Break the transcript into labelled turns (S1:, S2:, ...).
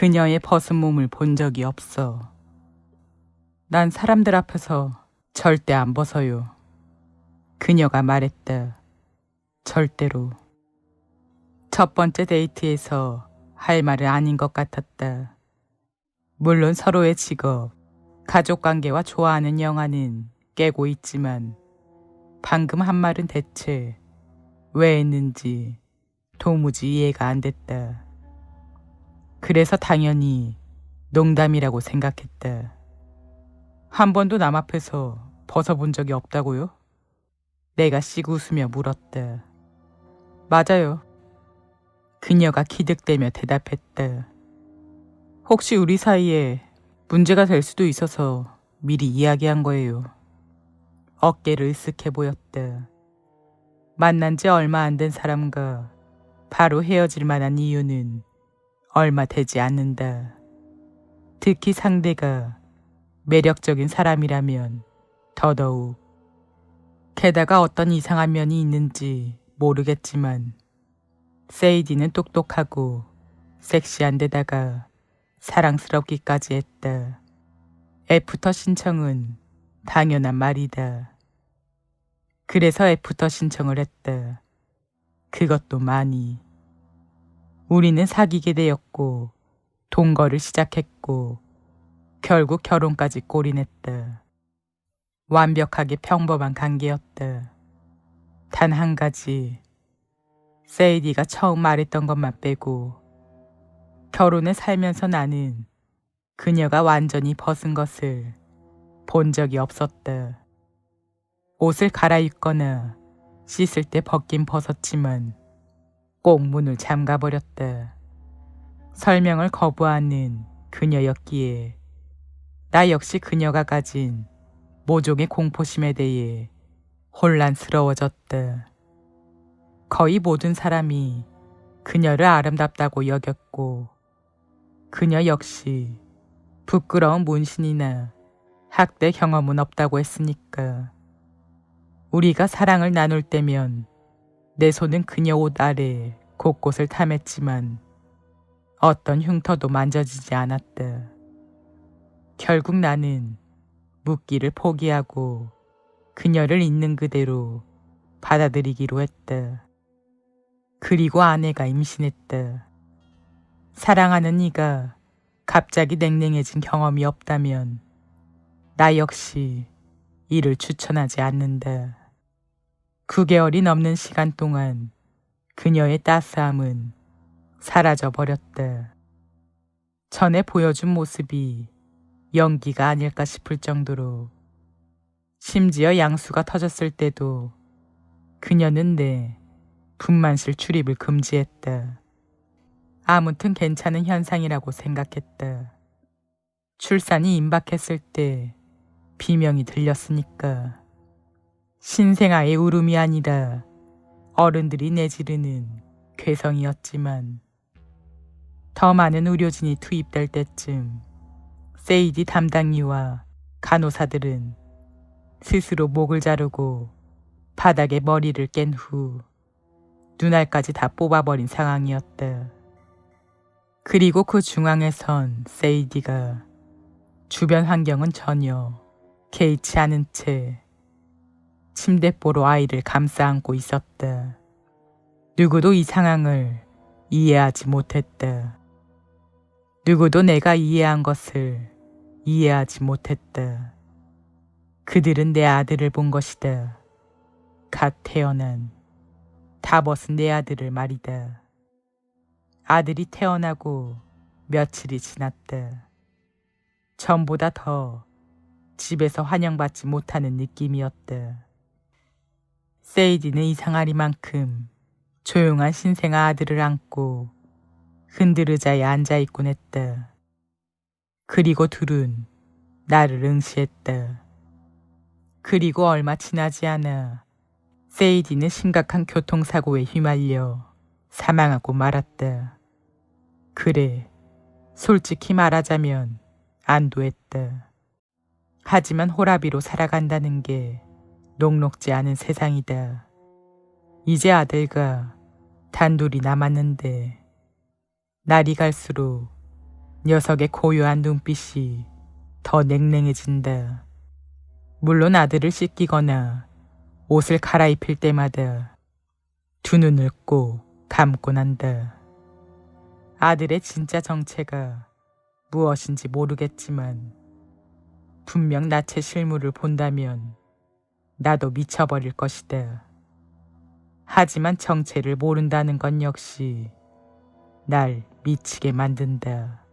S1: 그녀의 벗은 몸을 본 적이 없어. 난 사람들 앞에서 절대 안 벗어요. 그녀가 말했다. 절대로. 첫 번째 데이트에서 할 말은 아닌 것 같았다. 물론 서로의 직업, 가족관계와 좋아하는 영화는 깨고 있지만 방금 한 말은 대체 왜 했는지 도무지 이해가 안 됐다. 그래서 당연히 농담이라고 생각했다. 한 번도 남 앞에서 벗어본 적이 없다고요? 내가 씩 웃으며 물었다. 맞아요. 그녀가 기득대며 대답했다. 혹시 우리 사이에 문제가 될 수도 있어서 미리 이야기한 거예요. 어깨를 으쓱해 보였다. 만난 지 얼마 안 된 사람과 바로 헤어질 만한 이유는 얼마 되지 않는다. 특히 상대가 매력적인 사람이라면 더더욱. 게다가 어떤 이상한 면이 있는지 모르겠지만 세이디는 똑똑하고 섹시한 데다가 사랑스럽기까지 했다. 애프터 신청은 당연한 말이다. 그래서 애프터 신청을 했다. 그것도 많이. 우리는 사귀게 되었고 동거를 시작했고 결국 결혼까지 골인했다. 완벽하게 평범한 관계였다. 단 한 가지, 세이디가 처음 말했던 것만 빼고 결혼을 살면서 나는 그녀가 완전히 벗은 것을 본 적이 없었다. 옷을 갈아입거나 씻을 때 벗긴 벗었지만 꼭 문을 잠가버렸다. 설명을 거부하는 그녀였기에 나 역시 그녀가 가진 모종의 공포심에 대해 혼란스러워졌다. 거의 모든 사람이 그녀를 아름답다고 여겼고 그녀 역시 부끄러운 문신이나 학대 경험은 없다고 했으니까 우리가 사랑을 나눌 때면 내 손은 그녀 옷 아래 곳곳을 탐했지만 어떤 흉터도 만져지지 않았다. 결국 나는 묻기를 포기하고 그녀를 있는 그대로 받아들이기로 했다. 그리고 아내가 임신했다. 사랑하는 이가 갑자기 냉랭해진 경험이 없다면 나 역시 이를 추천하지 않는다. 9개월이 넘는 시간 동안 그녀의 따스함은 사라져 버렸다. 전에 보여준 모습이 연기가 아닐까 싶을 정도로 심지어 양수가 터졌을 때도 그녀는 내 분만실 출입을 금지했다. 아무튼 괜찮은 현상이라고 생각했다. 출산이 임박했을 때 비명이 들렸으니까. 신생아의 울음이 아니라 어른들이 내지르는 괴성이었지만 더 많은 의료진이 투입될 때쯤 세이디 담당이와 간호사들은 스스로 목을 자르고 바닥에 머리를 깬 후 눈알까지 다 뽑아버린 상황이었다. 그리고 그 중앙에 선 세이디가 주변 환경은 전혀 개의치 않은 채 침대보로 아이를 감싸 안고 있었다. 누구도 이 상황을 이해하지 못했다. 누구도 내가 이해한 것을 이해하지 못했다. 그들은 내 아들을 본 것이다. 갓 태어난 다 벗은 내 아들을 말이다. 아들이 태어나고 며칠이 지났다. 전보다 더 집에서 환영받지 못하는 느낌이었다. 세이디는 이상하리만큼 조용한 신생아 아들을 안고 흔들 의자에 앉아있곤 했다. 그리고 둘은 나를 응시했다. 그리고 얼마 지나지 않아 세이디는 심각한 교통사고에 휘말려 사망하고 말았다. 그래, 솔직히 말하자면 안도했다. 하지만 호라비로 살아간다는 게 녹록지 않은 세상이다. 이제 아들과 단둘이 남았는데 날이 갈수록 녀석의 고요한 눈빛이 더 냉랭해진다. 물론 아들을 씻기거나 옷을 갈아입힐 때마다 두 눈을 꼭 감곤 한다. 아들의 진짜 정체가 무엇인지 모르겠지만 분명 나체 실물을 본다면 나도 미쳐버릴 것이다. 하지만 정체를 모른다는 건 역시 날 미치게 만든다.